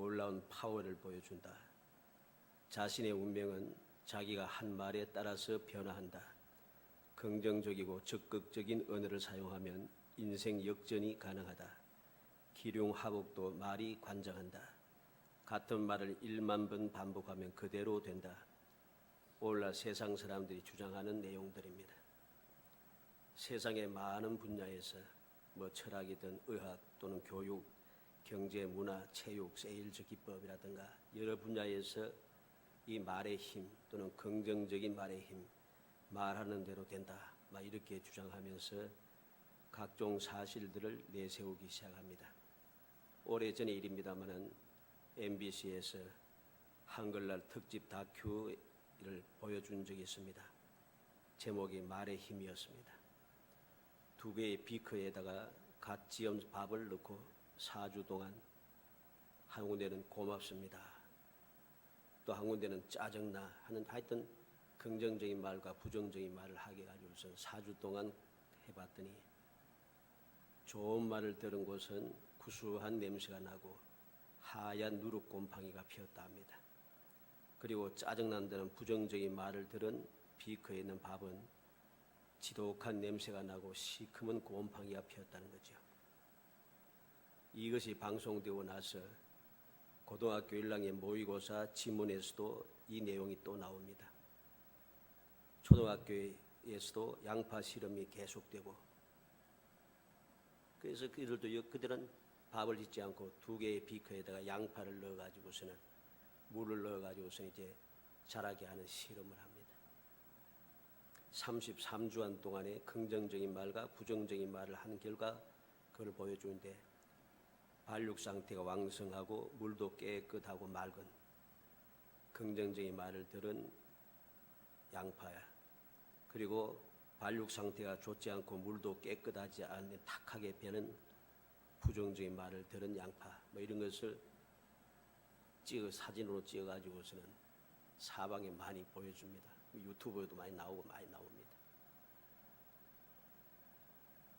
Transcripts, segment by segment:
놀라운 파워를 보여준다. 자신의 운명은 자기가 한 말에 따라서 변화한다. 긍정적이고 적극적인 언어를 사용하면 인생 역전이 가능하다. 기륭하복도 말이 관장한다. 같은 말을 1만 번 반복하면 그대로 된다. 오늘날 세상 사람들이 주장하는 내용들입니다. 세상의 많은 분야에서 철학이든 의학 또는 교육, 경제, 문화, 체육, 세일즈 기법이라든가 여러 분야에서 이 말의 힘 또는 긍정적인 말의 힘, 말하는 대로 된다, 이렇게 주장하면서 각종 사실들을 내세우기 시작합니다. 오래전의 일입니다마는 MBC에서 한글날 특집 다큐를 보여준 적이 있습니다. 제목이 말의 힘이었습니다. 2개의 비커에다가 갓 지은 밥을 넣고 4주 동안 한 군데는 고맙습니다, 또 한 군데는 짜증나 하는, 하여튼 긍정적인 말과 부정적인 말을 하게 해가지고서 4주 동안 해봤더니 좋은 말을 들은 곳은 구수한 냄새가 나고 하얀 누룩곰팡이가 피었다 합니다. 그리고 짜증난 데는 부정적인 말을 들은 비커에 있는 밥은 지독한 냄새가 나고 시커먼 곰팡이가 피었다는 거죠. 이것이 방송되고 나서 고등학교 1학년 모의고사 지문에서도 이 내용이 또 나옵니다. 초등학교에서도 양파 실험이 계속되고, 그래서 그들은 밥을 짓지 않고 2개의 비커에다가 양파를 넣어가지고서는 물을 넣어가지고서는 이제 자라게 하는 실험을 합니다. 33주간 동안에 긍정적인 말과 부정적인 말을 한 결과 그걸 보여주는데, 발육 상태가 왕성하고 물도 깨끗하고 맑은 긍정적인 말을 들은 양파야, 그리고 발육 상태가 좋지 않고 물도 깨끗하지 않은 탁하게 변한 부정적인 말을 들은 양파, 이런 것을 사진으로 찍어가지고서는 사방에 많이 보여줍니다. 유튜브에도 많이 나오고 많이 나옵니다.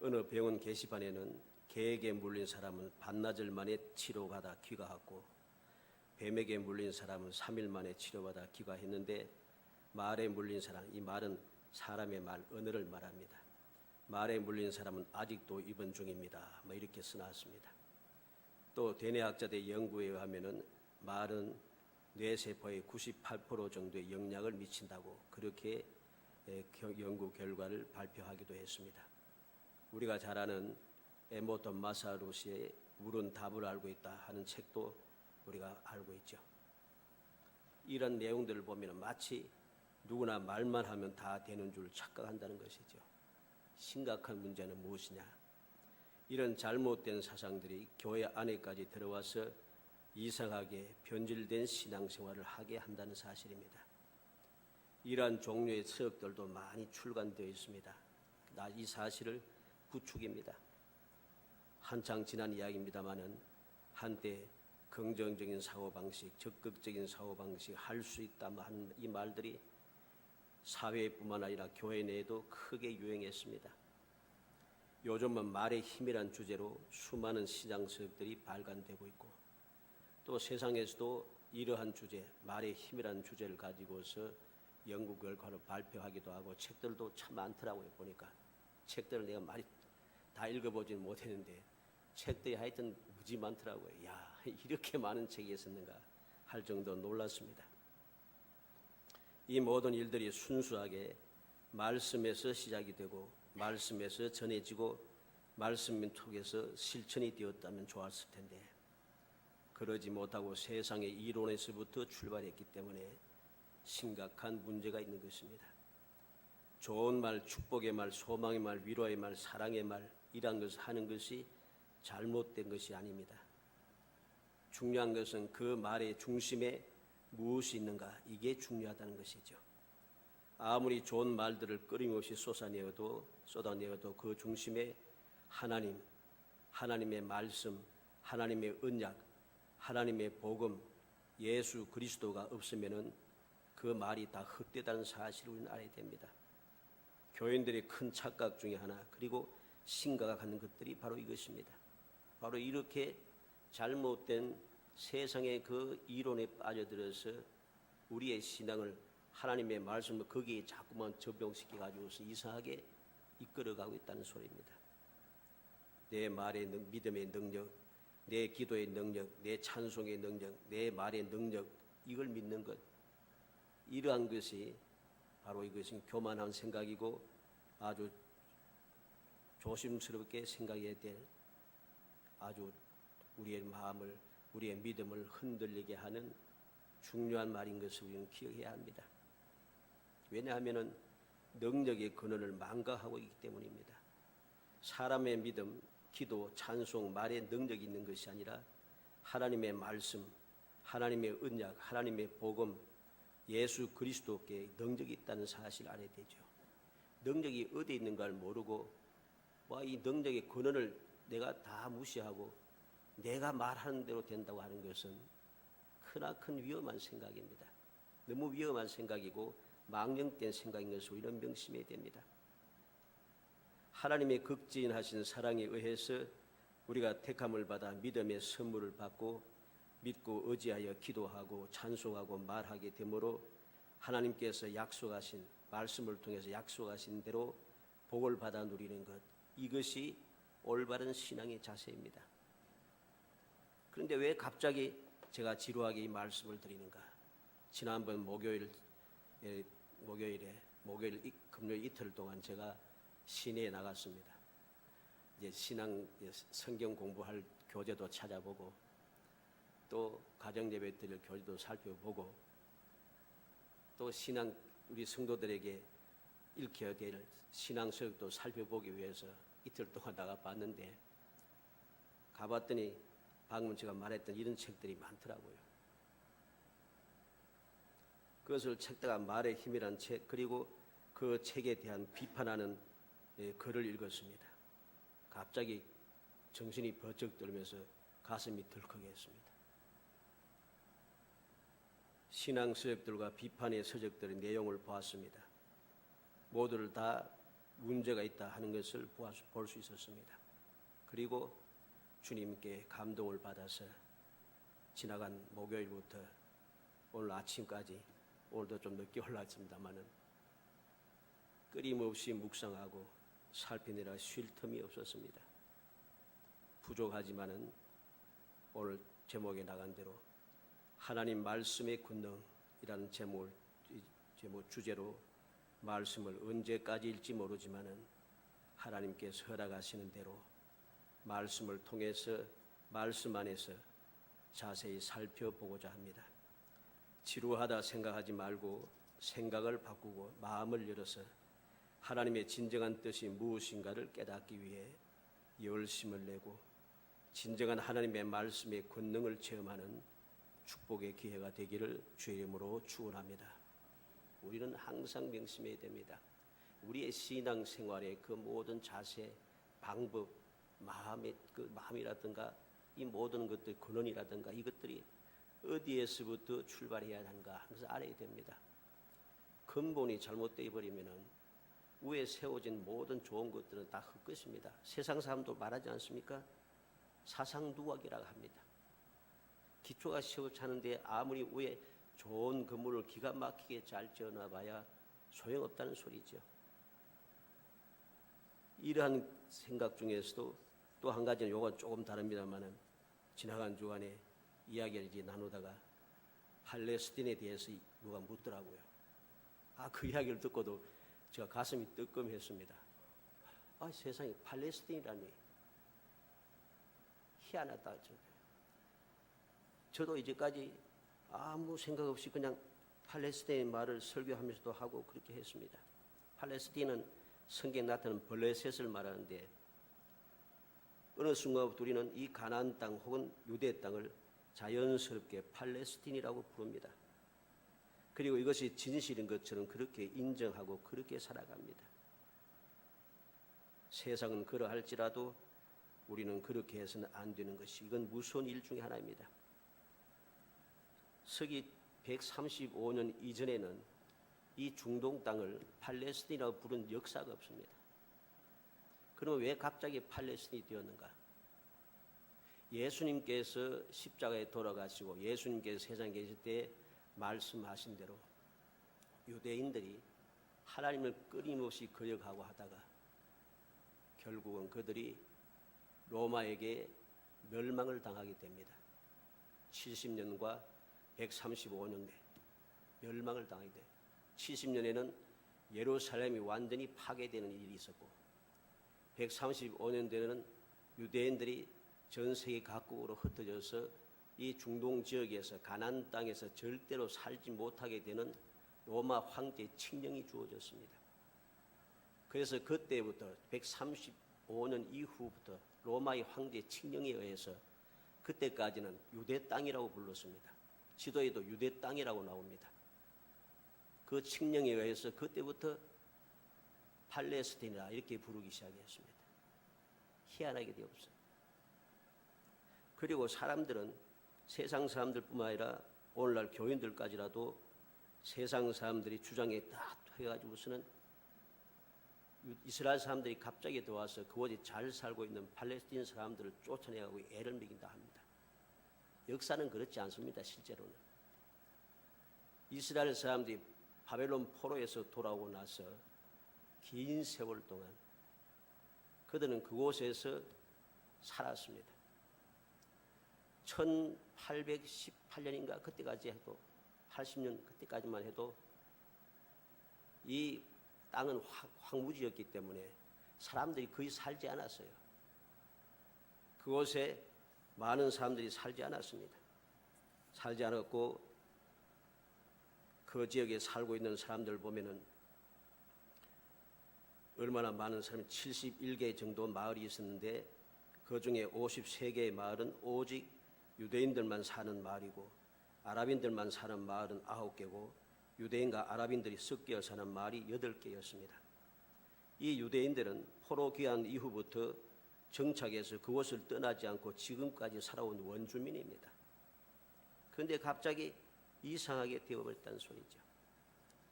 어느 병원 게시판에는 개에게 물린 사람은 반나절 만에 치료받아 귀가하고 뱀에게 물린 사람은 3일 만에 치료받아 귀가했는데, 말에 물린 사람, 이 말은 사람의 말, 언어를 말합니다. 말에 물린 사람은 아직도 입원 중입니다, 이렇게 써놨습니다. 또 대뇌학자들의 연구에 의하면은 말은 뇌세포의 98% 정도의 영향을 미친다고 그렇게 연구 결과를 발표하기도 했습니다. 우리가 잘 아는 에모토 마사루시의 물은 답을 알고 있다 하는 책도 우리가 알고 있죠. 이런 내용들을 보면 마치 누구나 말만 하면 다 되는 줄 착각한다는 것이죠. 심각한 문제는 무엇이냐? 이런 잘못된 사상들이 교회 안에까지 들어와서 이상하게 변질된 신앙생활을 하게 한다는 사실입니다. 이러한 종류의 서적들도 많이 출간되어 있습니다. 이 사실을 부추깁니다. 한창 지난 이야기입니다마는 한때 긍정적인 사고방식, 적극적인 사고방식 할 수 있다 하는 이 말들이 사회뿐만 아니라 교회 내에도 크게 유행했습니다. 요즘은 말의 힘이란 주제로 수많은 시장서적들이 발간되고 있고, 또 세상에서도 이러한 주제, 말의 힘이란 주제를 가지고서 연구 결과를 발표하기도 하고 책들도 참 많더라고요. 보니까 책들을 내가 많이 다 읽어보지는 못했는데 책들이 하여튼 무지 많더라고요. 야, 이렇게 많은 책이 있었는가 할 정도 놀랐습니다. 이 모든 일들이 순수하게 말씀에서 시작이 되고 말씀에서 전해지고 말씀 속에서 실천이 되었다면 좋았을 텐데, 그러지 못하고 세상의 이론에서부터 출발했기 때문에 심각한 문제가 있는 것입니다. 좋은 말, 축복의 말, 소망의 말, 위로의 말, 사랑의 말, 이런 것을 하는 것이 잘못된 것이 아닙니다. 중요한 것은 그 말의 중심에 무엇이 있는가, 이게 중요하다는 것이죠. 아무리 좋은 말들을 끊임없이 쏟아내어도 그 중심에 하나님, 하나님의 말씀, 하나님의 언약, 하나님의 복음, 예수 그리스도가 없으면은 그 말이 다 헛되다는 사실을 우리는 알아야 됩니다. 교인들의 큰 착각 중에 하나, 그리고 심각한 것들이 바로 이것입니다. 바로 이렇게 잘못된 세상의 그 이론에 빠져들어서 우리의 신앙을 하나님의 말씀을 거기에 자꾸만 접용시켜 가지고서 이상하게 이끌어가고 있다는 소리입니다. 내 말의 믿음의 능력, 내 기도의 능력, 내 찬송의 능력, 내 말의 능력, 이걸 믿는 것, 이러한 것이 바로 이것이 교만한 생각이고 아주 조심스럽게 생각해야 될 아주 우리의 마음을, 우리의 믿음을 흔들리게 하는 중요한 말인 것을 우리는 기억해야 합니다. 왜냐하면 능력의 근원을 망각하고 있기 때문입니다. 사람의 믿음, 기도, 찬송, 말에 능력이 있는 것이 아니라 하나님의 말씀, 하나님의 언약, 하나님의 복음, 예수 그리스도께 능력이 있다는 사실을 알아야 되죠. 능력이 어디에 있는가를 모르고 이 능력의 근원을 내가 다 무시하고 내가 말하는 대로 된다고 하는 것은 크나큰 위험한 생각입니다. 너무 위험한 생각이고 망령된 생각인 것을 우리는 명심해야 됩니다. 하나님의 극진하신 사랑에 의해서 우리가 택함을 받아 믿음의 선물을 받고 믿고 의지하여 기도하고 찬송하고 말하게 되므로 하나님께서 약속하신 말씀을 통해서 약속하신 대로 복을 받아 누리는 것, 이것이 올바른 신앙의 자세입니다. 그런데 왜 갑자기 제가 지루하게 이 말씀을 드리는가? 지난번 목요일, 금요일 이틀 동안 제가 시내에 나갔습니다. 이제 성경 공부할 교재도 찾아보고 또 가정예배 드릴 교재도 살펴보고 또 우리 성도들에게 읽혀야 될 신앙서적도 살펴보기 위해서 이틀 동안 나가봤는데 가봤더니 방금 제가 말했던 이런 책들이 많더라고요. 그것을 책다가 말의 힘이라는 책, 그리고 그 책에 대한 비판하는 글을 읽었습니다. 갑자기 정신이 번쩍 들면서 가슴이 덜컥했습니다. 신앙 서적들과 비판의 서적들의 내용을 보았습니다. 모두를 다 문제가 있다 하는 것을 볼 수 있었습니다. 그리고 주님께 감동을 받아서 지나간 목요일부터 오늘 아침까지, 오늘도 좀 늦게 올랐습니다마는 끊임없이 묵상하고 살피느라 쉴 틈이 없었습니다. 부족하지만은 오늘 제목에 나간 대로 하나님 말씀의 권능이라는 제목 주제로 말씀을 언제까지일지 모르지만은 하나님께서 허락하시는 대로 말씀을 통해서 말씀 안에서 자세히 살펴보고자 합니다. 지루하다 생각하지 말고 생각을 바꾸고 마음을 열어서 하나님의 진정한 뜻이 무엇인가를 깨닫기 위해 열심을 내고 진정한 하나님의 말씀의 권능을 체험하는 축복의 기회가 되기를 주의 이름으로 축원합니다. 우리는 항상 명심해야 됩니다. 우리의 신앙 생활의 그 모든 자세, 방법, 마음이라든가 이 모든 것들, 근원이라든가 이것들이 어디에서부터 출발해야 하는가 항상 알아야 됩니다. 근본이 잘못되어 버리면은 위에 세워진 모든 좋은 것들은 다 헛것입니다. 세상 사람도 말하지 않습니까? 사상누각이라고 합니다. 기초가 시원찮은데 아무리 위에 좋은 건물을 기가 막히게 잘 지어놔봐야 소용없다는 소리죠. 이러한 생각 중에서도 또 한 가지는 요건 조금 다릅니다만은 지나간 주간에 이야기를 이제 나누다가 팔레스틴에 대해서 누가 묻더라고요. 그 이야기를 듣고도 제가 가슴이 뜨끔했습니다. 세상에 팔레스틴이라니 희한하다. 저도 이제까지 아무 생각 없이 그냥 팔레스틴의 말을 설교하면서도 하고 그렇게 했습니다. 팔레스틴은 성경에 나타나는 블레셋을 말하는데 어느 순간부터 우리는 이 가나안 땅 혹은 유대 땅을 자연스럽게 팔레스틴이라고 부릅니다. 그리고 이것이 진실인 것처럼 그렇게 인정하고 그렇게 살아갑니다. 세상은 그러할지라도 우리는 그렇게 해서는 안 되는 것이, 이건 무서운 일 중에 하나입니다. 서기 135년 이전에는 이 중동 땅을 팔레스틴이라고 부른 역사가 없습니다. 그럼 왜 갑자기 팔레스틴이 되었는가? 예수님께서 십자가에 돌아가시고 예수님께서 세상에 계실 때 말씀하신 대로 유대인들이 하나님을 끊임없이 거역하고 하다가 결국은 그들이 로마에게 멸망을 당하게 됩니다. 70년과 135년에 멸망을 당하게 돼요. 70년에는 예루살렘이 완전히 파괴되는 일이 있었고 135년대에는 유대인들이 전 세계 각국으로 흩어져서 이 중동 지역에서 가나안 땅에서 절대로 살지 못하게 되는 로마 황제의 칙령이 주어졌습니다. 그래서 그때부터 135년 이후부터 로마의 황제의 칙령에 의해서 그때까지는 유대 땅이라고 불렀습니다. 지도에도 유대 땅이라고 나옵니다. 그 칙령에 의해서 그때부터 팔레스타인이라 이렇게 부르기 시작했습니다. 희한하게 되었어요. 그리고 사람들은 세상 사람들뿐만 아니라 오늘날 교인들까지라도 세상 사람들이 주장에 딱 해가지고서는 이스라엘 사람들이 갑자기 들어와서 그곳에 잘 살고 있는 팔레스타인 사람들을 쫓아내고 애를 먹인다 합니다. 역사는 그렇지 않습니다. 실제로는 이스라엘 사람들이 바벨론 포로에서 돌아오고 나서 긴 세월 동안 그들은 그곳에서 살았습니다. 1818년인가 그때까지 해도 80년 그때까지만 해도 이 땅은 황무지였기 때문에 사람들이 거의 살지 않았어요. 그곳에 많은 사람들이 살지 않았습니다. 살지 않았고 그 지역에 살고 있는 사람들 보면은 얼마나 많은 사람이 71개 정도 마을이 있었는데 그 중에 53개의 마을은 오직 유대인들만 사는 마을이고 아랍인들만 사는 마을은 9개고 유대인과 아랍인들이 섞여 사는 마을이 8개였습니다. 이 유대인들은 포로 귀환 이후부터 정착해서 그곳을 떠나지 않고 지금까지 살아온 원주민입니다. 그런데 갑자기 이상하게 되어버렸다는 소리죠.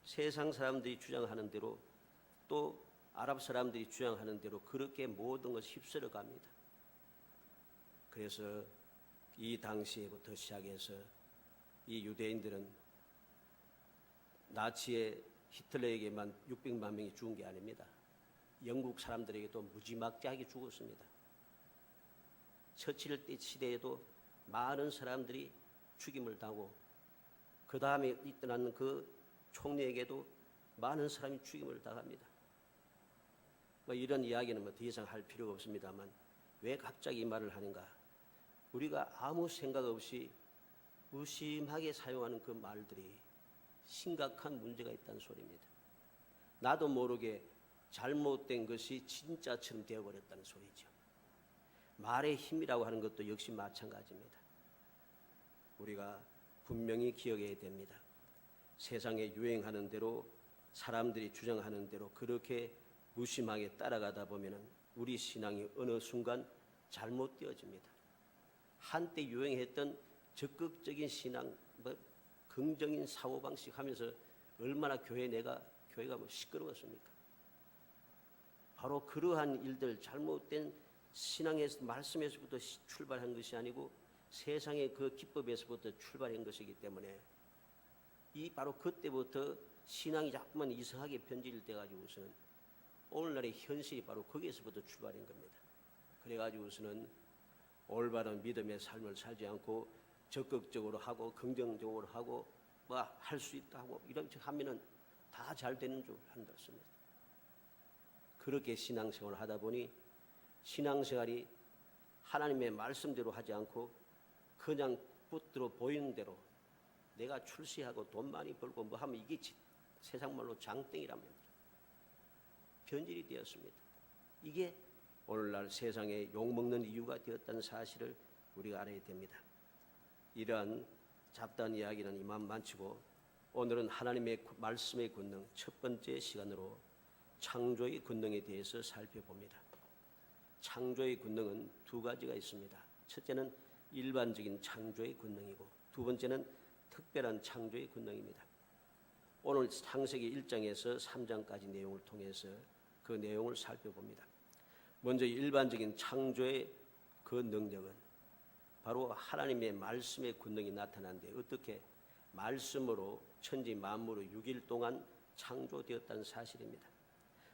세상 사람들이 주장하는 대로 또 아랍 사람들이 주장하는 대로 그렇게 모든 것이 휩쓸어 갑니다. 그래서 이 당시에부터 시작해서 이 유대인들은 나치의 히틀러에게만 600만 명이 죽은 게 아닙니다. 영국 사람들에게도 무지막지하게 죽었습니다. 처칠 때 시대에도 많은 사람들이 죽임을 당하고 그 다음에 일어나는 그 총리에게도 많은 사람이 죽임을 당합니다. 이런 이야기는 더 이상 할 필요가 없습니다만 왜 갑자기 이 말을 하는가? 우리가 아무 생각 없이 무심하게 사용하는 그 말들이 심각한 문제가 있다는 소리입니다. 나도 모르게 잘못된 것이 진짜처럼 되어버렸다는 소리죠. 말의 힘이라고 하는 것도 역시 마찬가지입니다. 우리가 분명히 기억해야 됩니다. 세상에 유행하는 대로 사람들이 주장하는 대로 그렇게 무심하게 따라가다 보면 우리 신앙이 어느 순간 잘못되어집니다. 한때 유행했던 적극적인 신앙, 긍정인 사고방식 하면서 얼마나 교회가 시끄러웠습니까? 바로 그러한 일들, 잘못된 신앙에서 말씀에서부터 출발한 것이 아니고 세상의 그 기법에서부터 출발한 것이기 때문에 바로 그때부터 신앙이 자꾸만 이상하게 변질돼 가지고서는 오늘날의 현실이 바로 거기에서부터 출발한 겁니다. 그래 가지고서는 올바른 믿음의 삶을 살지 않고 적극적으로 하고 긍정적으로 하고 할 수 있다 하고 이런 척 하면은 다 잘 되는 줄 한다습니다. 그렇게 신앙생활을 하다 보니 신앙생활이 하나님의 말씀대로 하지 않고 그냥 붓들어 보이는 대로 내가 출세하고 돈 많이 벌고 하면 이게 세상 말로 장땡이라면 변질이 되었습니다. 이게 오늘날 세상에 욕먹는 이유가 되었다는 사실을 우리가 알아야 됩니다. 이러한 잡다한 이야기는 이만 마치고 오늘은 하나님의 말씀의 권능 첫 번째 시간으로 창조의 권능에 대해서 살펴봅니다. 창조의 권능은 두 가지가 있습니다. 첫째는 일반적인 창조의 권능이고 두 번째는 특별한 창조의 권능입니다. 오늘 창세기 1장에서 3장까지 내용을 통해서 그 내용을 살펴봅니다. 먼저 일반적인 창조의 그 능력은 바로 하나님의 말씀의 권능이 나타나는데 어떻게? 말씀으로 천지 만물의 6일 동안 창조되었다는 사실입니다.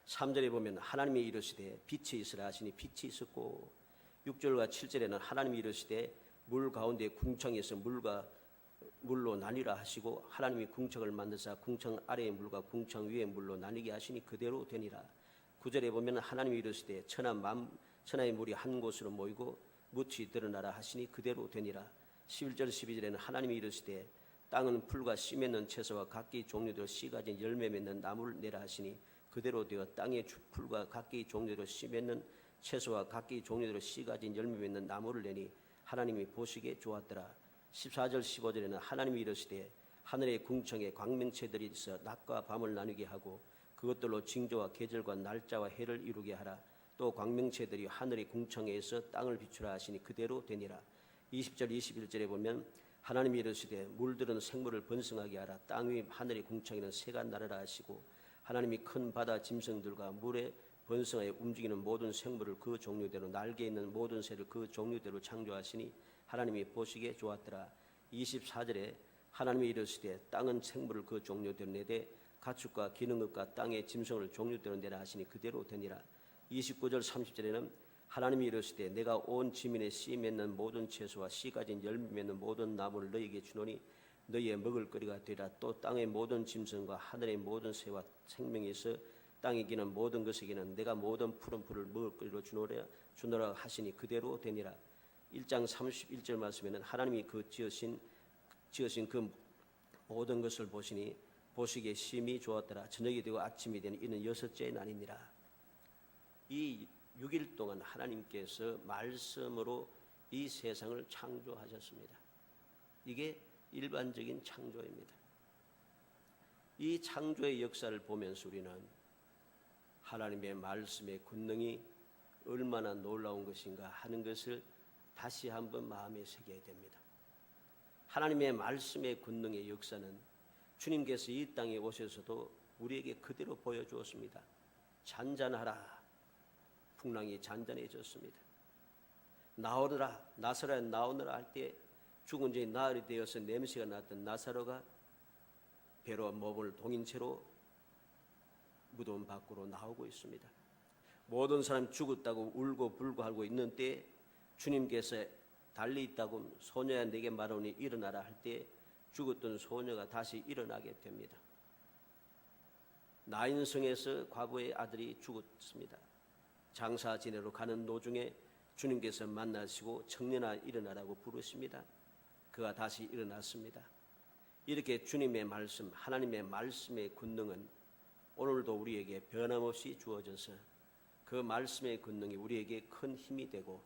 3절에 보면 하나님이 이르시되 빛이 있으라 하시니 빛이 있었고 6절과 7절에는 하나님이 이르시되 물 가운데 궁창이 있어 물로 나뉘라 하시고 하나님이 궁창을 만드사 궁창 아래의 물과 궁창 위의 물로 나뉘게 하시니 그대로 되니라. 9절에 보면 하나님이 이르시되 천하의 물이 한 곳으로 모이고 묻이 드러나라 하시니 그대로 되니라. 11절 12절에는 하나님이 이르시되 땅은 풀과 씨 맺는 채소와 각기 종류대로 씨 가진 열매 맺는 나무를 내라 하시니 그대로 되어 땅에 풀과 각기 종류대로 씨 맺는 채소와 각기 종류대로 씨 가진 열매 맺는 나무를 내니 하나님이 보시기에 좋았더라. 14절 15절에는 하나님이 이르시되 하늘의 궁창에 광명체들이 있어 낮과 밤을 나누게 하고 그것들로 징조와 계절과 날짜와 해를 이루게 하라. 또 광명체들이 하늘의 궁창에서 땅을 비추라 하시니 그대로 되니라. 20절 21절에 보면 하나님이 이르시되 물들은 생물을 번성하게 하라. 땅 위 하늘의 궁창에는 새가 나르라 하시고 하나님이 큰 바다 짐승들과 물에 번성하여 움직이는 모든 생물을 그 종류대로 날개 있는 모든 새를 그 종류대로 창조하시니 하나님이 보시기에 좋았더라. 24절에 하나님이 이르시되 땅은 생물을 그 종류대로 내되 가축과 기능급과 땅의 짐승을 종류대로 내라 하시니 그대로 되니라. 29절 30절에는 하나님이 이르시되 내가 온 지면에 씨 맺는 모든 채소와 씨 가진 열매 맺는 모든 나무를 너희에게 주노니 너희의 먹을거리가 되리라. 또 땅의 모든 짐승과 하늘의 모든 새와 생명이 있어 땅에 기는 모든 것에게는 내가 모든 푸른 풀을 먹을거리로 주노라 하시니 그대로 되니라. 1장 31절 말씀에는 하나님이 그 지으신 그 모든 것을 보시니 보시기에 심히 좋았더라. 저녁이 되고 아침이 되니 이는 6째 날이니라. 이 6일 동안 하나님께서 말씀으로 이 세상을 창조하셨습니다. 이게 일반적인 창조입니다. 이 창조의 역사를 보면서 우리는 하나님의 말씀의 권능이 얼마나 놀라운 것인가 하는 것을 다시 한번 마음에 새겨야 됩니다. 하나님의 말씀의 권능의 역사는 주님께서 이 땅에 오셔서도 우리에게 그대로 보여주었습니다. 잔잔하라. 풍랑이 잔잔해졌습니다. 나오너라, 나사로야 나오너라 할 때 죽은 자의 나흘이 되어서 냄새가 났던 나사로가 배로 몸을 동인 채로 무덤 밖으로 나오고 있습니다. 모든 사람이 죽었다고 울고 불고 하고 있는 때 주님께서 달리 있다고 소녀야 내게 말하오니 일어나라 할 때 죽었던 소녀가 다시 일어나게 됩니다. 나인성에서 과부의 아들이 죽었습니다. 장사 지내러 가는 도중에 주님께서 만나시고 청년아 일어나라고 부르십니다. 그가 다시 일어났습니다. 이렇게 주님의 말씀, 하나님의 말씀의 권능은 오늘도 우리에게 변함없이 주어져서 그 말씀의 권능이 우리에게 큰 힘이 되고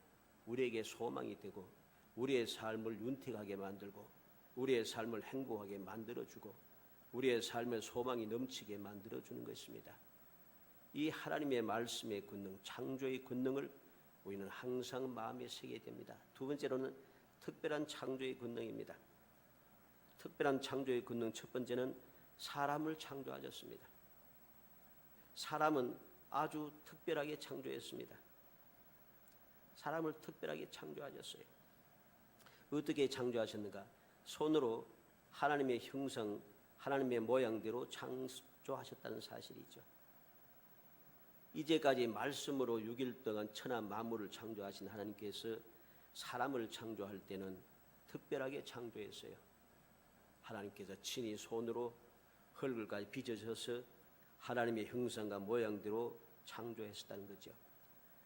우리에게 소망이 되고 우리의 삶을 윤택하게 만들고 우리의 삶을 행복하게 만들어주고 우리의 삶의 소망이 넘치게 만들어주는 것입니다. 이 하나님의 말씀의 권능, 창조의 권능을 우리는 항상 마음에 새게 됩니다. 두 번째로는 특별한 창조의 권능입니다. 특별한 창조의 권능 첫 번째는 사람을 창조하셨습니다. 사람은 아주 특별하게 창조했습니다. 사람을 특별하게 창조하셨어요. 어떻게 창조하셨는가? 손으로 하나님의 형상, 하나님의 모양대로 창조하셨다는 사실이죠. 이제까지 말씀으로 6일 동안 천하 만물을 창조하신 하나님께서 사람을 창조할 때는 특별하게 창조했어요. 하나님께서 친히 손으로 흙을까지 빚으셔서 하나님의 형상과 모양대로 창조했다는 거죠.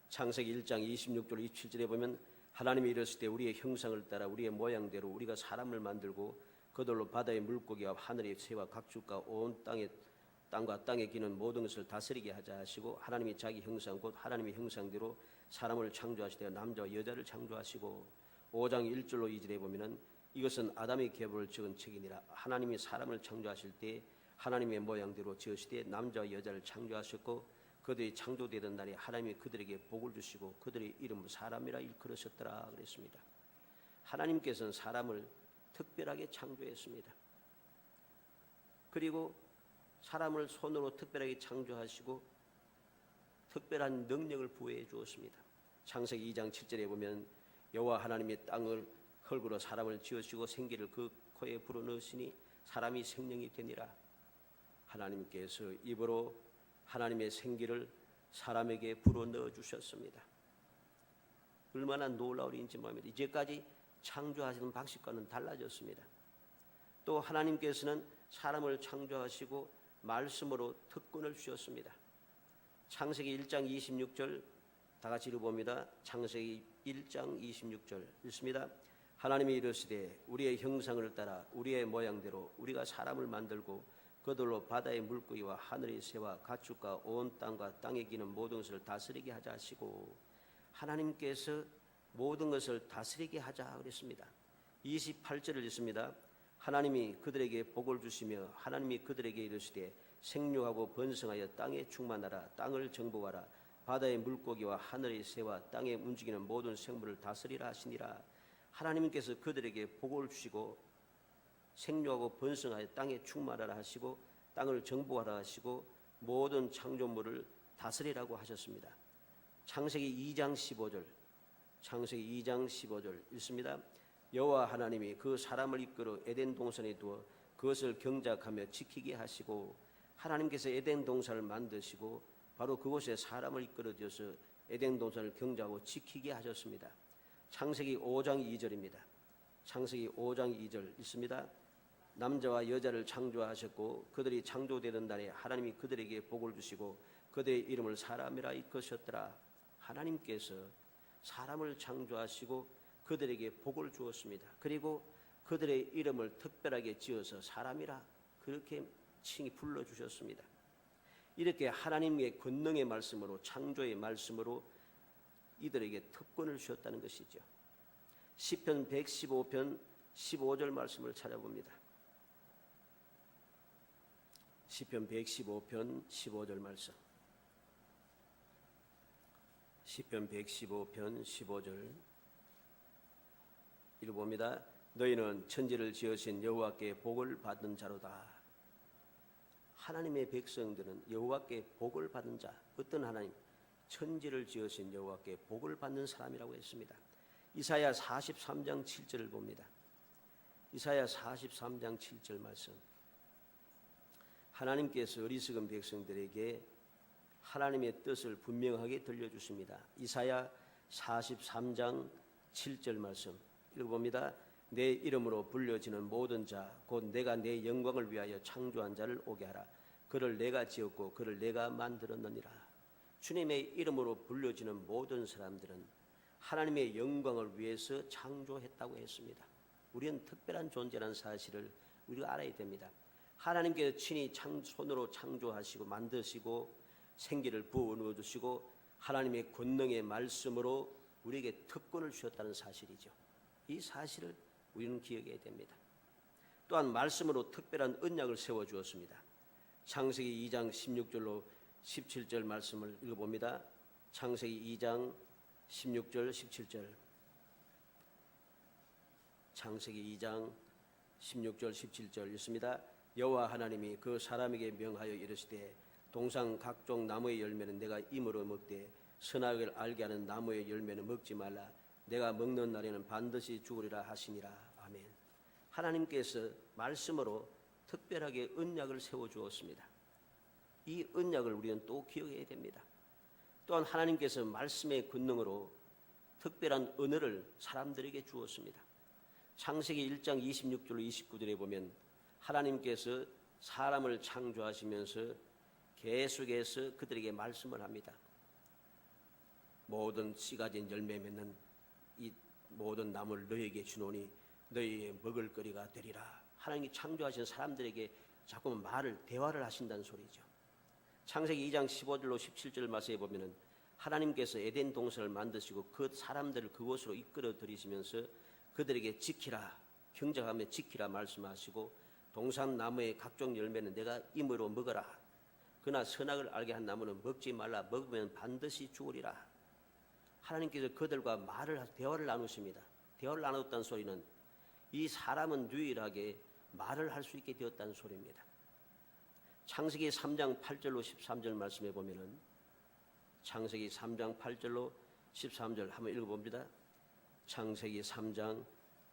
창세기 1장 26절 27절에 보면 하나님이 이르시되 우리의 형상을 따라 우리의 모양대로 우리가 사람을 만들고 그들로 바다의 물고기와 하늘의 새와 각축과 온 땅과 땅에 기는 모든 것을 다스리게 하자 하시고 하나님이 자기 형상 곧 하나님의 형상대로 사람을 창조하시되 남자와 여자를 창조하시고 5장 1절로 2절에 보면은 이것은 아담의 계보를 적은 책이니라. 하나님이 사람을 창조하실 때 하나님의 모양대로 지으시되 남자와 여자를 창조하셨고 그들이 창조되던 날에 하나님이 그들에게 복을 주시고 그들의 이름을 사람이라 일컬으셨더라 그랬습니다. 하나님께서는 사람을 특별하게 창조했습니다. 그리고 사람을 손으로 특별하게 창조하시고 특별한 능력을 부여해 주었습니다. 창세기 2장 7절에 보면 여호와 하나님이 땅을 흙으로 사람을 지으시고 생기를 그 코에 불어넣으시니 사람이 생명이 되니라. 하나님께서 입으로 하나님의 생기를 사람에게 불어넣어 주셨습니다. 얼마나 놀라운 일인지 모릅니다. 이제까지 창조하시는 방식과는 달라졌습니다. 또 하나님께서는 사람을 창조하시고 말씀으로 특권을 주셨습니다. 창세기 1장 26절 다 같이 읽어봅니다. 창세기 1장 26절 읽습니다. 하나님이 이르시되 우리의 형상을 따라 우리의 모양대로 우리가 사람을 만들고 그들로 바다의 물고기와 하늘의 새와 가축과 온 땅과 땅에 기는 모든 것을 다스리게 하자 하시고, 하나님께서 모든 것을 다스리게 하자 그랬습니다. 28절을 읽습니다. 하나님이 그들에게 복을 주시며 하나님이 그들에게 이르시되 생육하고 번성하여 땅에 충만하라. 땅을 정복하라. 바다의 물고기와 하늘의 새와 땅에 움직이는 모든 생물을 다스리라 하시니라. 하나님께서 그들에게 복을 주시고 생육하고 번성하여 땅에 충만하라 하시고 땅을 정복하라 하시고 모든 창조물을 다스리라고 하셨습니다. 창세기 2장 15절 창세기 2장 15절 읽습니다. 여호와 하나님이 그 사람을 이끌어 에덴 동산에 두어 그것을 경작하며 지키게 하시고, 하나님께서 에덴 동산을 만드시고 바로 그곳에 사람을 이끌어 들여서 에덴 동산을 경작하고 지키게 하셨습니다. 창세기 5장 2절입니다. 창세기 5장 2절 읽습니다. 남자와 여자를 창조하셨고 그들이 창조되던 날에 하나님이 그들에게 복을 주시고 그들의 이름을 사람이라 일컫으셨더라. 하나님께서 사람을 창조하시고 그들에게 복을 주었습니다. 그리고 그들의 이름을 특별하게 지어서 사람이라 그렇게 칭히 불러주셨습니다. 이렇게 하나님의 권능의 말씀으로, 창조의 말씀으로 이들에게 특권을 주셨다는 것이죠. 시편 115편 15절 말씀을 찾아봅니다. 시편 115편 15절 말씀. 시편 115편 15절 읽어봅니다. 너희는 천지를 지으신 여호와께 복을 받은 자로다. 하나님의 백성들은 여호와께 복을 받은 자, 어떤 하나님? 천지를 지으신 여호와께 복을 받는 사람이라고 했습니다. 이사야 43장 7절을 봅니다. 이사야 43장 7절 말씀. 하나님께서 어리석은 백성들에게 하나님의 뜻을 분명하게 들려주십니다. 이사야 43장 7절 말씀 읽어봅니다. 내 이름으로 불려지는 모든 자, 곧 내가 내 영광을 위하여 창조한 자를 오게 하라. 그를 내가 지었고 그를 내가 만들었느니라. 주님의 이름으로 불려지는 모든 사람들은 하나님의 영광을 위해서 창조했다고 했습니다. 우리는 특별한 존재라는 사실을 우리가 알아야 됩니다. 하나님께서 친히 손으로 창조하시고 만드시고 생기를 부어 넣어주시고 하나님의 권능의 말씀으로 우리에게 특권을 주셨다는 사실이죠. 이 사실을 우리는 기억해야 됩니다. 또한 말씀으로 특별한 언약을 세워주었습니다. 창세기 2장 16절로 17절 말씀을 읽어봅니다. 창세기 2장 16절 17절 창세기 2장 16절 17절 읽습니다. 여호와 하나님이 그 사람에게 명하여 이르시되 동상 각종 나무의 열매는 내가 임으로 먹되 선악을 알게 하는 나무의 열매는 먹지 말라. 내가 먹는 날에는 반드시 죽으리라 하시니라. 아멘. 하나님께서 말씀으로 특별하게 언약을 세워주었습니다. 이 언약을 우리는 또 기억해야 됩니다. 또한 하나님께서 말씀의 권능으로 특별한 은혜를 사람들에게 주었습니다. 창세기 1장 26절로 29절에 보면 하나님께서 사람을 창조하시면서 계속해서 그들에게 말씀을 합니다. 모든 씨 가진 열매 맺는 이 모든 나무를 너희에게 주노니 너희의 먹을 거리가 되리라. 하나님이 창조하신 사람들에게 자꾸만 대화를 하신다는 소리죠. 창세기 2장 15절로 17절 말씀에 보면은 하나님께서 에덴 동산을 만드시고 그 사람들을 그곳으로 이끌어 들이시면서 그들에게 지키라, 경작하며 지키라 말씀하시고 동산 나무의 각종 열매는 내가 임으로 먹어라. 그러나 선악을 알게 한 나무는 먹지 말라. 먹으면 반드시 죽으리라. 하나님께서 그들과 대화를 나누십니다. 대화를 나눴다는 소리는 이 사람은 유일하게 말을 할 수 있게 되었다는 소리입니다. 창세기 3장 8절로 13절 말씀해 보면은 창세기 3장 8절로 13절 한번 읽어봅니다. 창세기 3장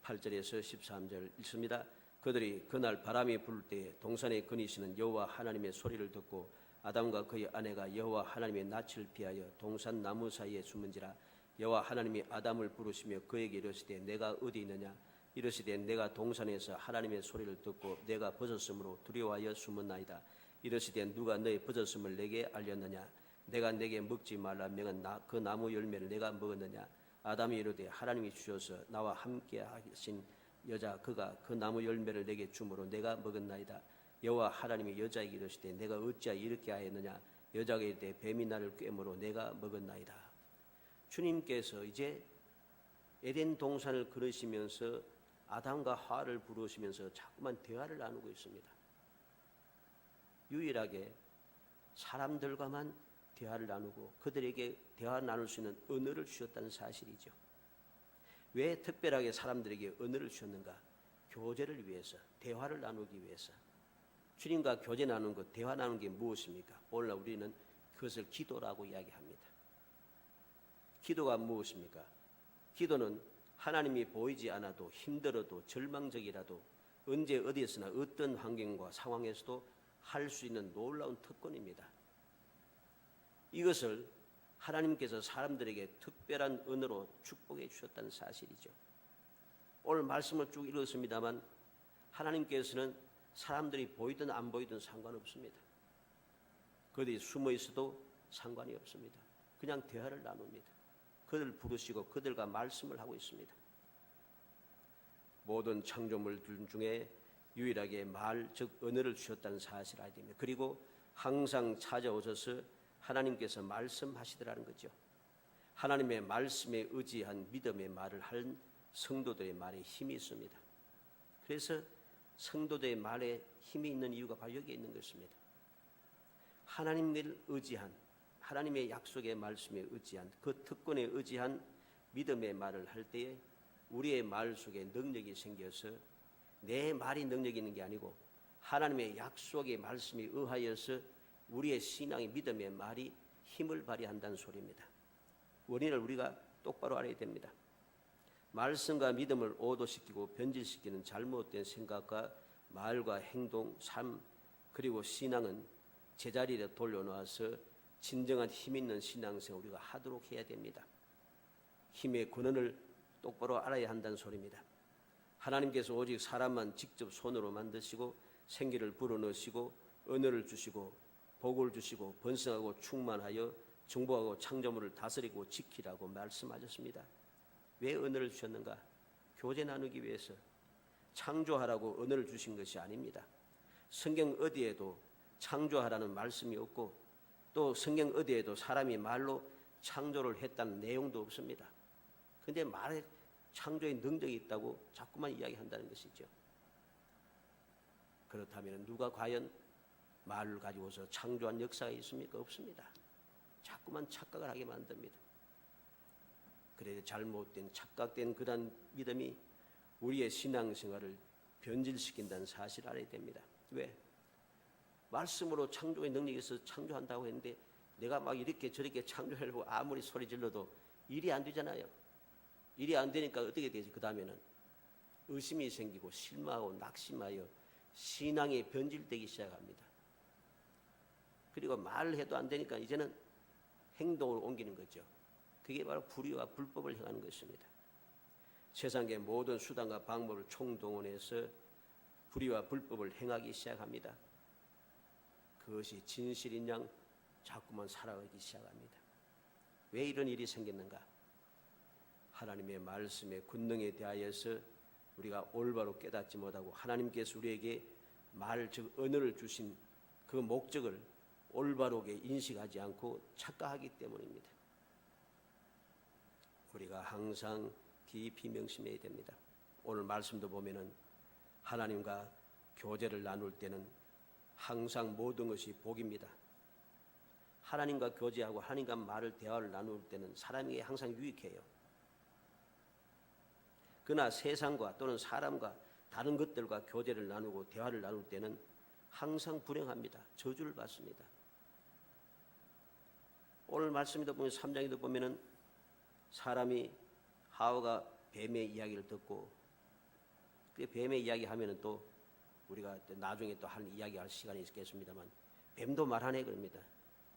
8절에서 13절 읽습니다. 그들이 그날 바람이 불 때에 동산에 거니시는 여호와 하나님의 소리를 듣고 아담과 그의 아내가 여호와 하나님의 낯을 피하여 동산 나무 사이에 숨은지라. 여호와 하나님이 아담을 부르시며 그에게 이르시되 내가 어디 있느냐. 이르시되 내가 동산에서 하나님의 소리를 듣고 내가 벗었으므로 두려워하여 숨었나이다. 이르시되 누가 너의 벗었음을 내게 알렸느냐. 내가 내게 먹지 말라 명한 그 나무 열매를 내가 먹었느냐. 아담이 이르되 하나님이 주셔서 나와 함께 하신 여자 그가 그 나무 열매를 내게 주므로 내가 먹었나이다. 여호와 하나님이 여자에게 이르시되 내가 어찌하여 이렇게 하였느냐. 여자가 이르되 뱀이 나를 꿰므로 내가 먹었나이다. 주님께서 이제 에덴 동산을 걸으시면서 아담과 하와를 부르시면서 자꾸만 대화를 나누고 있습니다. 유일하게 사람들과만 대화를 나누고 그들에게 대화 나눌 수 있는 언어를 주셨다는 사실이죠. 왜 특별하게 사람들에게 언어를 주셨는가? 교제를 위해서, 대화를 나누기 위해서. 주님과 교제 나누는 것, 대화 나누는 게 무엇입니까? 오늘날 우리는 그것을 기도라고 이야기합니다. 기도가 무엇입니까? 기도는 하나님이 보이지 않아도 힘들어도 절망적이라도 언제 어디에서나 어떤 환경과 상황에서도 할 수 있는 놀라운 특권입니다. 이것을 하나님께서 사람들에게 특별한 은혜로 축복해 주셨다는 사실이죠. 오늘 말씀을 쭉 읽었습니다만 하나님께서는 사람들이 보이든 안 보이든 상관없습니다. 그들이 숨어 있어도 상관이 없습니다. 그냥 대화를 나눕니다. 그들을 부르시고 그들과 말씀을 하고 있습니다. 모든 창조물들 중에 유일하게 말, 즉 언어를 주셨다는 사실을 알게 됩니다. 그리고 항상 찾아오셔서 하나님께서 말씀하시더라는 거죠. 하나님의 말씀에 의지한 믿음의 말을 한 성도들의 말에 힘이 있습니다. 그래서 성도들의 말에 힘이 있는 이유가 바로 여기에 있는 것입니다. 하나님을 의지한, 하나님의 약속의 말씀에 의지한, 그 특권에 의지한 믿음의 말을 할 때에 우리의 말 속에 능력이 생겨서 내 말이 능력이 있는 게 아니고 하나님의 약속의 말씀에 의하여서 우리의 신앙의 믿음의 말이 힘을 발휘한다는 소리입니다. 원인을 우리가 똑바로 알아야 됩니다. 말씀과 믿음을 오도시키고 변질시키는 잘못된 생각과 말과 행동, 삶 그리고 신앙은 제자리에 돌려놓아서 진정한 힘 있는 신앙생활 우리가 하도록 해야 됩니다. 힘의 근원을 똑바로 알아야 한다는 소리입니다. 하나님께서 오직 사람만 직접 손으로 만드시고 생기를 불어넣으시고 언어를 주시고 복을 주시고 번성하고 충만하여 정복하고 창조물을 다스리고 지키라고 말씀하셨습니다. 왜 언어를 주셨는가? 교제 나누기 위해서, 창조하라고 언어를 주신 것이 아닙니다. 성경 어디에도 창조하라는 말씀이 없고 또 성경 어디에도 사람이 말로 창조를 했다는 내용도 없습니다. 그런데 말에 창조의 능력이 있다고 자꾸만 이야기한다는 것이죠. 그렇다면 누가 과연 말을 가지고서 창조한 역사가 있습니까? 없습니다. 자꾸만 착각을 하게 만듭니다. 그래서 잘못된 착각된 그런 믿음이 우리의 신앙생활을 변질시킨다는 사실을 알아야 됩니다. 왜? 말씀으로 창조의 능력이 있어서 창조한다고 했는데 내가 막 이렇게 저렇게 창조하려고 아무리 소리 질러도 일이 안 되잖아요. 일이 안 되니까 어떻게 되지? 그 다음에는 의심이 생기고 실망하고 낙심하여 신앙이 변질되기 시작합니다. 그리고 말을 해도 안 되니까 이제는 행동으로 옮기는 거죠. 그게 바로 불의와 불법을 행하는 것입니다. 세상의 모든 수단과 방법을 총동원해서 불의와 불법을 행하기 시작합니다. 그것이 진실인 양 자꾸만 살아가기 시작합니다. 왜 이런 일이 생겼는가? 하나님의 말씀의 권능에 대하여서 우리가 올바로 깨닫지 못하고 하나님께서 우리에게 말, 즉 언어를 주신 그 목적을 올바르게 인식하지 않고 착각하기 때문입니다. 우리가 항상 깊이 명심해야 됩니다. 오늘 말씀도 보면은 하나님과 교제를 나눌 때는 항상 모든 것이 복입니다. 하나님과 교제하고 하나님과 말을 대화를 나눌 때는 사람에게 항상 유익해요. 그러나 세상과 또는 사람과 다른 것들과 교제를 나누고 대화를 나눌 때는 항상 불행합니다. 저주를 받습니다. 오늘 말씀에도 보면 3장에도 보면은 사람이 하와가 뱀의 이야기를 듣고 그 뱀의 이야기 하면은 또 우리가 나중에 또 한 이야기할 시간이 있겠습니다만 뱀도 말하네 그럽니다.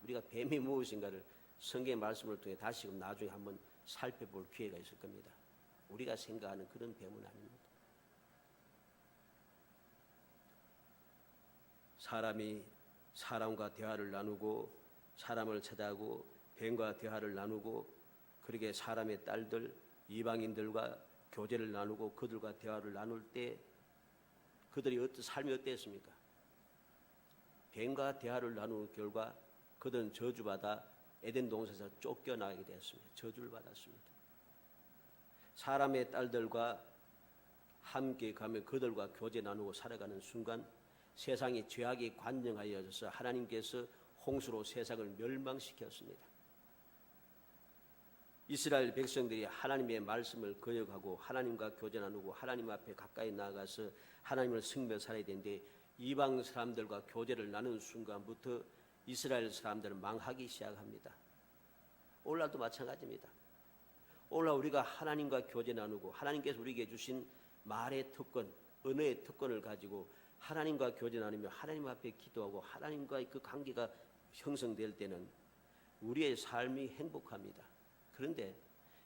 우리가 뱀이 무엇인가를 성경의 말씀을 통해 다시금 나중에 한번 살펴볼 기회가 있을 겁니다. 우리가 생각하는 그런 뱀은 아닙니다. 사람이 사람과 대화를 나누고 사람을 찾아가고 뱀과 대화를 나누고 그렇게 사람의 딸들 이방인들과 교제를 나누고 그들과 대화를 나눌 때 그들이 삶이 어땠습니까? 뱀과 대화를 나누는 결과 그들은 저주받아 에덴 동산에서 쫓겨나게 되었습니다. 저주를 받았습니다. 사람의 딸들과 함께 가며 그들과 교제 나누고 살아가는 순간 세상이 죄악이 관영하여져서 하나님께서 홍수로 세상을 멸망시켰습니다. 이스라엘 백성들이 하나님의 말씀을 거역하고 하나님과 교제 나누고 하나님 앞에 가까이 나아가서 하나님을 섬기며 살아야 되는데 이방 사람들과 교제를 나누는 순간부터 이스라엘 사람들은 망하기 시작합니다. 오늘날도 마찬가지입니다. 오늘날 우리가 하나님과 교제 나누고 하나님께서 우리에게 주신 말의 특권, 언어의 특권을 가지고 하나님과 교제 나누며 하나님 앞에 기도하고 하나님과의 그 관계가 형성될 때는 우리의 삶이 행복합니다. 그런데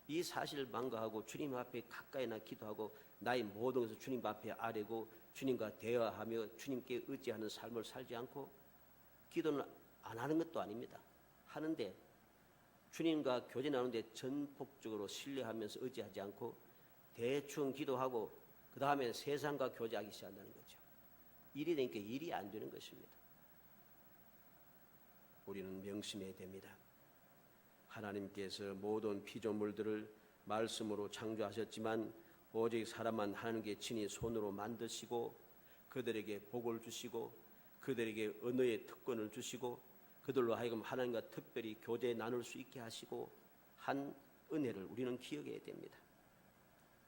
이 사실을 망각하고 주님 앞에 가까이나 기도하고 나의 모든 것을 주님 앞에 아뢰고 주님과 대화하며 주님께 의지하는 삶을 살지 않고 기도는 안 하는 것도 아닙니다. 하는데 주님과 교제 나누는데 전폭적으로 신뢰하면서 의지하지 않고 대충 기도하고 그 다음에 세상과 교제하기 시작한다는 거죠. 일이 되니까 일이 안 되는 것입니다. 우리는 명심해야 됩니다. 하나님께서 모든 피조물들을 말씀으로 창조하셨지만 오직 사람만 하나님께 친히 손으로 만드시고 그들에게 복을 주시고 그들에게 언어의 특권을 주시고 그들로 하여금 하나님과 특별히 교제 나눌 수 있게 하시고 한 은혜를 우리는 기억해야 됩니다.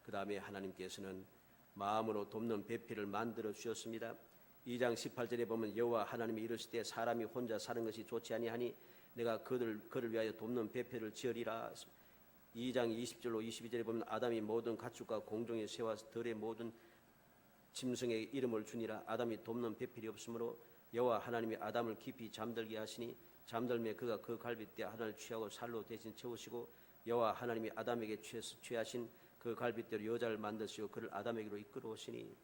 그 다음에 하나님께서는 마음으로 돕는 배필을 만들어 주셨습니다. 2장 18절에 보면 여호와 하나님이 이르시되 사람이 혼자 사는 것이 좋지 아니하니 내가 그를 위하여 돕는 배필을 지으리라. 2장 20절로 22절에 보면 아담이 모든 가축과 공중의 새와 들의 모든 짐승의 이름을 주니라. 아담이 돕는 배필이 없으므로 여호와 하나님이 아담을 깊이 잠들게 하시니 잠들매 그가 그 갈빗대 하나를 취하고 살로 대신 채우시고 여호와 하나님이 아담에게 취하신 그 갈빗대로 여자를 만드시고 그를 아담에게로 이끌어 오시니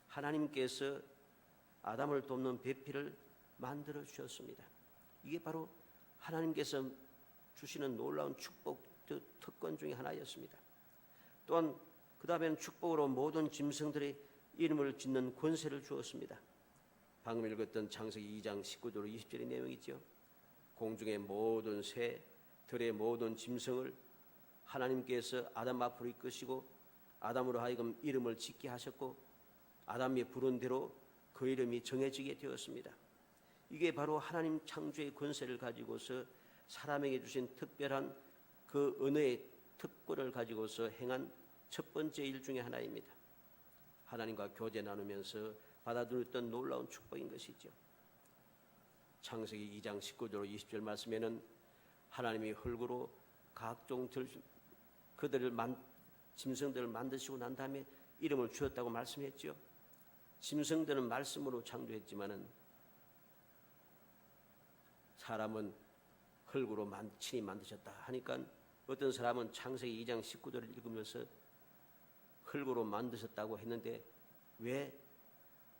하나님께서 아담을 돕는 배필을 만들어 주셨습니다. 이게 바로 하나님께서 주시는 놀라운 축복 특권 중에 하나였습니다. 또한 그 다음에는 축복으로 모든 짐승들의 이름을 짓는 권세를 주었습니다. 방금 읽었던 창세기 2장 19절로 20절의 내용이죠. 공중의 모든 새, 들의 모든 짐승을 하나님께서 아담 앞으로 이끄시고 아담으로 하여금 이름을 짓게 하셨고 아담이 부른 대로 그 이름이 정해지게 되었습니다. 이게 바로 하나님 창조의 권세를 가지고서 사람에게 주신 특별한 그 은혜의 특권을 가지고서 행한 첫 번째 일 중에 하나입니다. 하나님과 교제 나누면서 받아들였던 놀라운 축복인 것이죠. 창세기 2장 19절 20절 말씀에는 하나님이 흙으로 각종 짐승들을 만드시고 난 다음에 이름을 주었다고 말씀했죠. 짐승들은 말씀으로 창조했지만은 사람은 흙으로 친히 만드셨다 하니까 어떤 사람은 창세기 2장 19절을 읽으면서 흙으로 만드셨다고 했는데 왜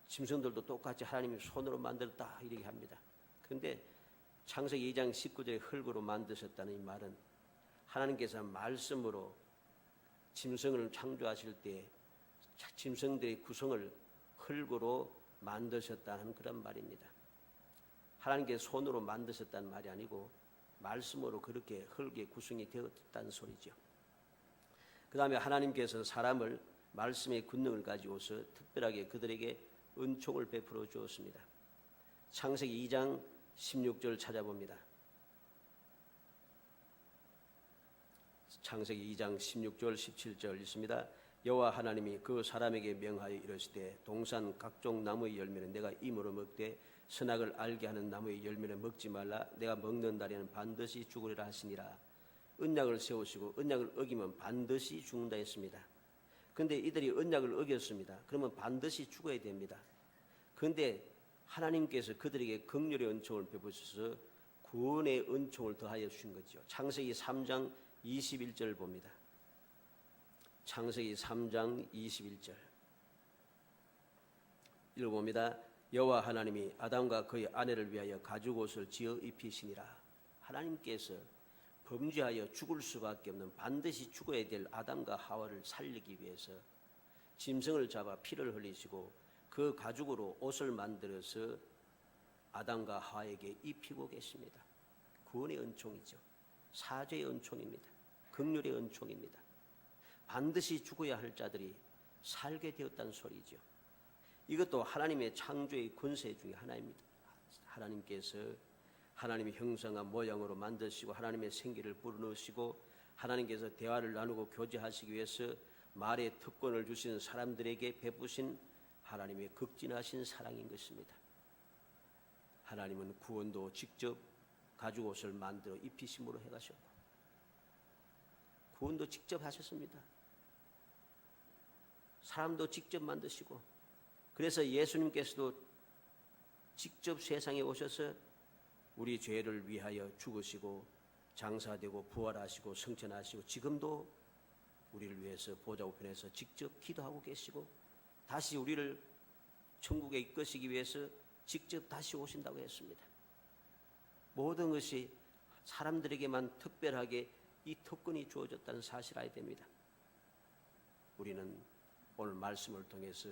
짐승들도 똑같이 하나님이 손으로 만들었다 이렇게 합니다. 그런데 창세기 2장 19절에 흙으로 만드셨다는 이 말은 하나님께서 말씀으로 짐승을 창조하실 때 짐승들의 구성을 흙으로 만드셨다는 그런 말입니다. 하나님께서 손으로 만드셨다는 말이 아니고 말씀으로 그렇게 흙의 구성이 되었다는 소리죠. 그 다음에 하나님께서 사람을 말씀의 권능을 가지고서 특별하게 그들에게 은총을 베풀어 주었습니다. 창세기 2장 16절 찾아봅니다. 창세기 2장 16절 17절 있습니다. 여호와 하나님이 그 사람에게 명하여 이르시되 동산 각종 나무의 열매는 내가 임으로 먹되 선악을 알게 하는 나무의 열매는 먹지 말라. 내가 먹는 날에는 반드시 죽으리라 하시니라. 언약을 세우시고 언약을 어기면 반드시 죽는다 했습니다. 그런데 이들이 언약을 어겼습니다. 그러면 반드시 죽어야 됩니다. 그런데 하나님께서 그들에게 긍휼의 은총을 베푸셔서 구원의 은총을 더하여 주신 거죠. 창세기 3장 21절 봅니다. 창세기 3장 21절 읽어봅니다. 여호와 하나님이 아담과 그의 아내를 위하여 가죽옷을 지어 입히시니라. 하나님께서 범죄하여 죽을 수밖에 없는, 반드시 죽어야 될 아담과 하와를 살리기 위해서 짐승을 잡아 피를 흘리시고 그 가죽으로 옷을 만들어서 아담과 하와에게 입히고 계십니다. 구원의 은총이죠. 사죄의 은총입니다. 긍휼의 은총입니다. 반드시 죽어야 할 자들이 살게 되었다는 소리죠. 이것도 하나님의 창조의 권세 중에 하나입니다. 하나님께서 하나님의 형상과 모양으로 만드시고 하나님의 생기를 불어넣으시고 하나님께서 대화를 나누고 교제하시기 위해서 말의 특권을 주신 사람들에게 베푸신 하나님의 극진하신 사랑인 것입니다. 하나님은 구원도 직접 가죽옷을 만들어 입히심으로 해가셨고 구원도 직접 하셨습니다. 사람도 직접 만드시고, 그래서 예수님께서도 직접 세상에 오셔서 우리 죄를 위하여 죽으시고 장사되고 부활하시고 승천하시고 지금도 우리를 위해서 보좌 우편에서 직접 기도하고 계시고 다시 우리를 천국에 이끄시기 위해서 직접 다시 오신다고 했습니다. 모든 것이 사람들에게만 특별하게 이 특권이 주어졌다는 사실을 알아야 됩니다. 우리는 오늘 말씀을 통해서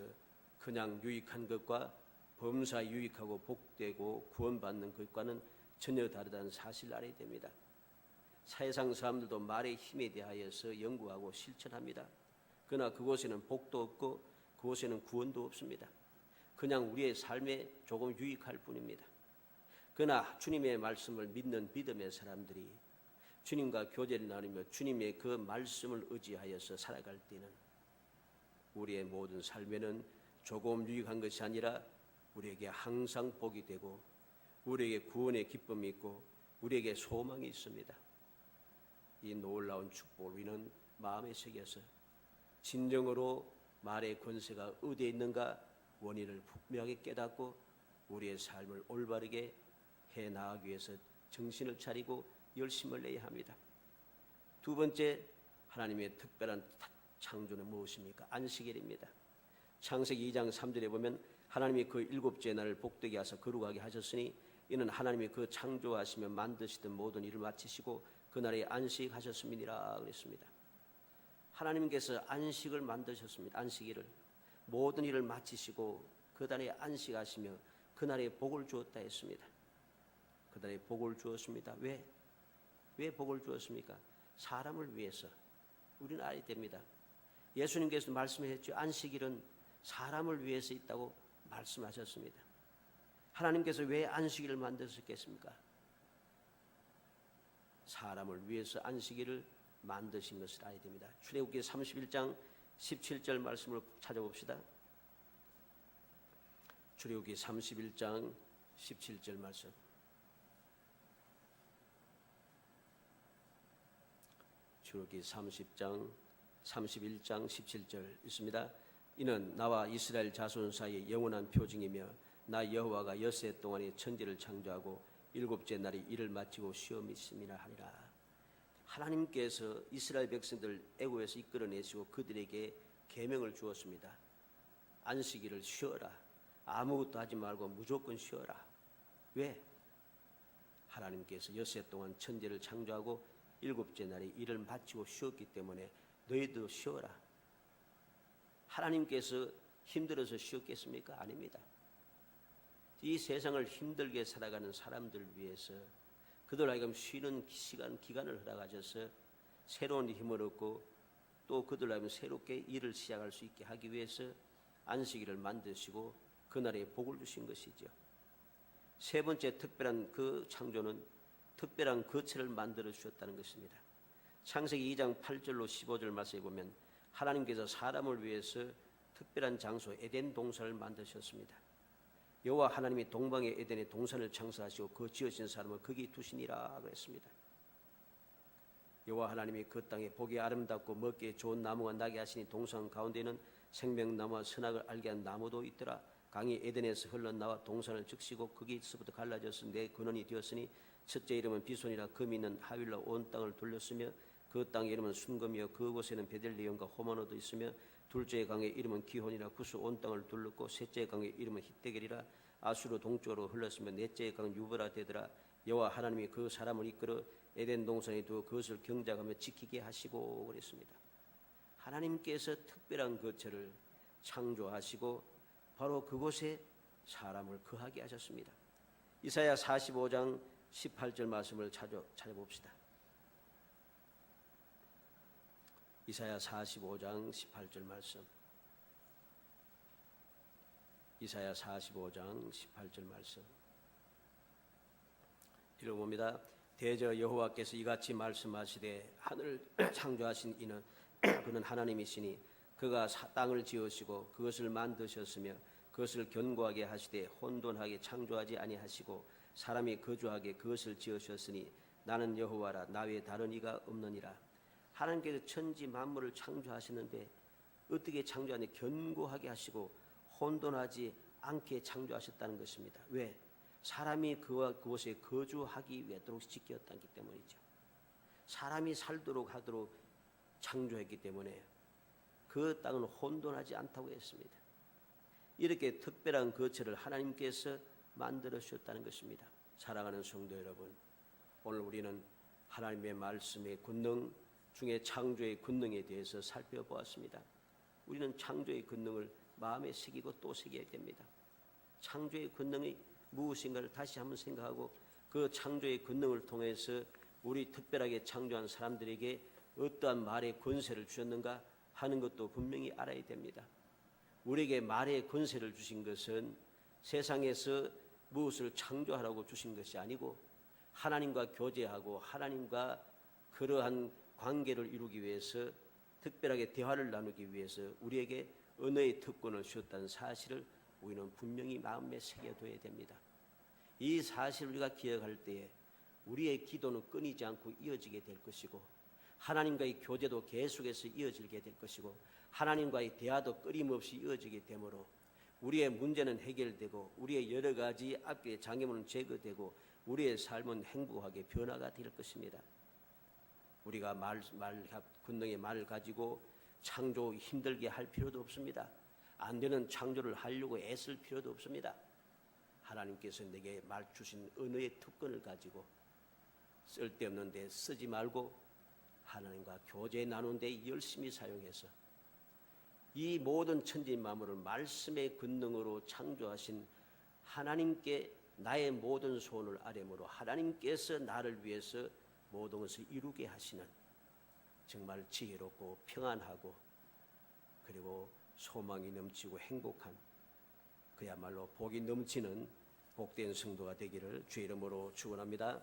그냥 유익한 것과 범사에 유익하고 복되고 구원받는 것과는 전혀 다르다는 사실을 알아야 됩니다. 세상 사람들도 말의 힘에 대하여서 연구하고 실천합니다. 그러나 그곳에는 복도 없고 그곳에는 구원도 없습니다. 그냥 우리의 삶에 조금 유익할 뿐입니다. 그러나 주님의 말씀을 믿는 믿음의 사람들이 주님과 교제를 나누며 주님의 그 말씀을 의지하여서 살아갈 때는 우리의 모든 삶에는 조금 유익한 것이 아니라 우리에게 항상 복이 되고 우리에게 구원의 기쁨이 있고 우리에게 소망이 있습니다. 이 놀라운 축복을 우리는 마음에 새겨서 진정으로 말의 권세가 어디에 있는가 원인을 분명하게 깨닫고 우리의 삶을 올바르게 해나가기 위해서 정신을 차리고 열심을 내야 합니다. 두 번째, 하나님의 특별한 창조는 무엇입니까? 안식일입니다. 창세기 2장 3절에 보면 하나님이 그 일곱째 날을 복되게 하사 거룩하게 하셨으니 이는 하나님이 그 창조하시며 만드시던 모든 일을 마치시고 그날에 안식하셨음이니라 그랬습니다. 하나님께서 안식을 만드셨습니다. 안식일을 모든 일을 마치시고 그날에 안식하시며 그날에 복을 주었다 했습니다. 그날에 복을 주었습니다. 왜 복을 주었습니까? 사람을 위해서. 우리는 알아야 됩니다. 예수님께서 말씀하셨죠. 안식일은 사람을 위해서 있다고 말씀하셨습니다. 하나님께서 왜 안식일을 만드셨겠습니까? 사람을 위해서 안식일을 만드신 것을 알아야 됩니다. 출애굽기 31장 17절 말씀을 찾아봅시다. 출애굽기 31장 17절 말씀. 출애굽기 31장 17절 있습니다. 이는 나와 이스라엘 자손 사이의 영원한 표징이며 나 여호와가 엿새 동안에 천지를 창조하고 일곱째 날이 일을 마치고 쉬엄이 있음이라 하니라. 하나님께서 이스라엘 백성들 애굽에서 이끌어내시고 그들에게 계명을 주었습니다. 안식일을 쉬어라. 아무것도 하지 말고 무조건 쉬어라. 왜? 하나님께서 엿새 동안 천지를 창조하고 일곱째 날에 일을 마치고 쉬었기 때문에 너희도 쉬어라. 하나님께서 힘들어서 쉬었겠습니까? 아닙니다. 이 세상을 힘들게 살아가는 사람들 위해서 그들 하여금 쉬는 기간을 허락하셔서 새로운 힘을 얻고 또 그들 하여금 새롭게 일을 시작할 수 있게 하기 위해서 안식일을 만드시고 그날에 복을 주신 것이죠. 세 번째 특별한 그 창조는 특별한 거처를 만들어 주셨다는 것입니다. 창세기 2장 8절로 15절 말씀에 보면 하나님께서 사람을 위해서 특별한 장소 에덴 동산을 만드셨습니다. 여호와 하나님이 동방의 에덴의 동산을 창설하시고 그 지으신 사람을 거기 두시니라 그랬습니다. 여호와 하나님이 그 땅에 보기 아름답고 먹기에 좋은 나무가 나게 하시니 동산 가운데는 생명나무와 선악을 알게 한 나무도 있더라. 강이 에덴에서 흘러나와 동산을 적시고 거기서부터 갈라져서 내 근원이 되었으니 첫째 이름은 비손이라 금이 있는 하윌라 온 땅을 돌렸으며 그 땅의 이름은 순금이요 그곳에는 베들레헴과 호마노도 있으며 둘째 강의 이름은 기혼이라 구스 온 땅을 둘렀고 셋째 강의 이름은 히데겔이라 아수르 동쪽으로 흘렀으며 넷째 강 유브라 되더라. 여호와 하나님이 그 사람을 이끌어 에덴 동산에 두어 그것을 경작하며 지키게 하시고 그랬습니다. 하나님께서 특별한 거처를 창조하시고 바로 그곳에 사람을 거하게 하셨습니다. 이사야 45장 18절 말씀을 찾아봅시다. 이사야 45장 18절 말씀. 이사야 45장 18절 말씀. 읽어봅니다. 대저 여호와께서 이같이 말씀하시되 하늘을 창조하신 이는 그는 하나님이시니 그가 땅을 지으시고 그것을 만드셨으며 그것을 견고하게 하시되 혼돈하게 창조하지 아니하시고 사람이 거주하게 그것을 지으셨으니 나는 여호와라 나 외에 다른 이가 없느니라. 하나님께서 천지 만물을 창조하시는데 어떻게 창조하냐? 견고하게 하시고 혼돈하지 않게 창조하셨다는 것입니다. 왜? 사람이 그곳에 거주하기 위하도록 지켰다기 때문이죠. 사람이 살도록 하도록 창조했기 때문에 그 땅은 혼돈하지 않다고 했습니다. 이렇게 특별한 거처를 하나님께서 만들어 주셨다는 것입니다. 사랑하는 성도 여러분, 오늘 우리는 하나님의 말씀의 권능 중에 창조의 권능에 대해서 살펴보았습니다. 우리는 창조의 권능을 마음에 새기고 또 새겨야 됩니다. 창조의 권능이 무엇인가를 다시 한번 생각하고 그 창조의 권능을 통해서 우리 특별하게 창조한 사람들에게 어떠한 말의 권세를 주셨는가 하는 것도 분명히 알아야 됩니다. 우리에게 말의 권세를 주신 것은 세상에서 무엇을 창조하라고 주신 것이 아니고 하나님과 교제하고 하나님과 그러한 관계를 이루기 위해서 특별하게 대화를 나누기 위해서 우리에게 언어의 특권을 주셨다는 사실을 우리는 분명히 마음에 새겨둬야 됩니다. 이 사실을 우리가 기억할 때에 우리의 기도는 끊이지 않고 이어지게 될 것이고 하나님과의 교제도 계속해서 이어지게 될 것이고 하나님과의 대화도 끊임없이 이어지게 되므로 우리의 문제는 해결되고 우리의 여러 가지 앞에 장애물은 제거되고 우리의 삶은 행복하게 변화가 될 것입니다. 우리가 권능의 말을 가지고 창조 힘들게 할 필요도 없습니다. 안 되는 창조를 하려고 애쓸 필요도 없습니다. 하나님께서 내게 말 주신 언어의 특권을 가지고 쓸데없는 데 쓰지 말고 하나님과 교제 나누는 데 열심히 사용해서 이 모든 천지 만물을 말씀의 권능으로 창조하신 하나님께 나의 모든 소원을 아뢰므로 하나님께서 나를 위해서 모든 것을 이루게 하시는 정말 지혜롭고 평안하고 그리고 소망이 넘치고 행복한 그야말로 복이 넘치는 복된 성도가 되기를 주의 이름으로 축원합니다.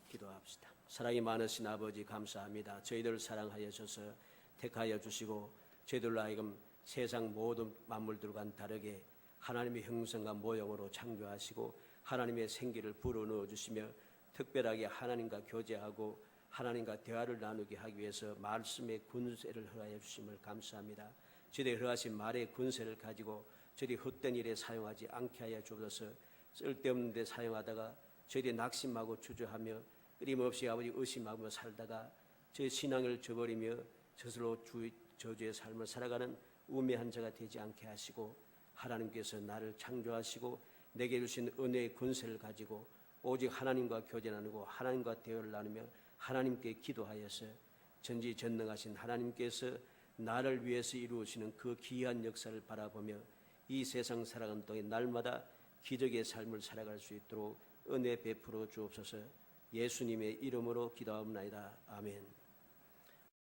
기도합시다. 사랑이 많으신 아버지 감사합니다. 저희들을 사랑하여 주셔서 택하여 주시고 저희들로 하여금 세상 모든 만물들과는 다르게 하나님의 형상과 모형으로 창조하시고 하나님의 생기를 불어넣어 주시며 특별하게 하나님과 교제하고 하나님과 대화를 나누게 하기 위해서 말씀의 권세를 허하여 주심을 감사합니다. 저희들이 허하신 말의 권세를 가지고 저희들이 헛된 일에 사용하지 않게 하여 주옵소서. 쓸데없는 데 사용하다가 저희들이 낙심하고 주저하며 끊임없이 아버지 의심하며 살다가 저희 신앙을 저버리며 스스로 저주의 삶을 살아가는 우매한 자가 되지 않게 하시고 하나님께서 나를 창조하시고 내게 주신 은혜의 권세를 가지고 오직 하나님과 교제 나누고 하나님과 대화를 나누며 하나님께 기도하여서 전지전능하신 하나님께서 나를 위해서 이루시는 그 귀한 역사를 바라보며 이 세상 살아가는 동안 날마다 기적의 삶을 살아갈 수 있도록 은혜 베풀어 주옵소서. 예수님의 이름으로 기도하옵나이다. 아멘.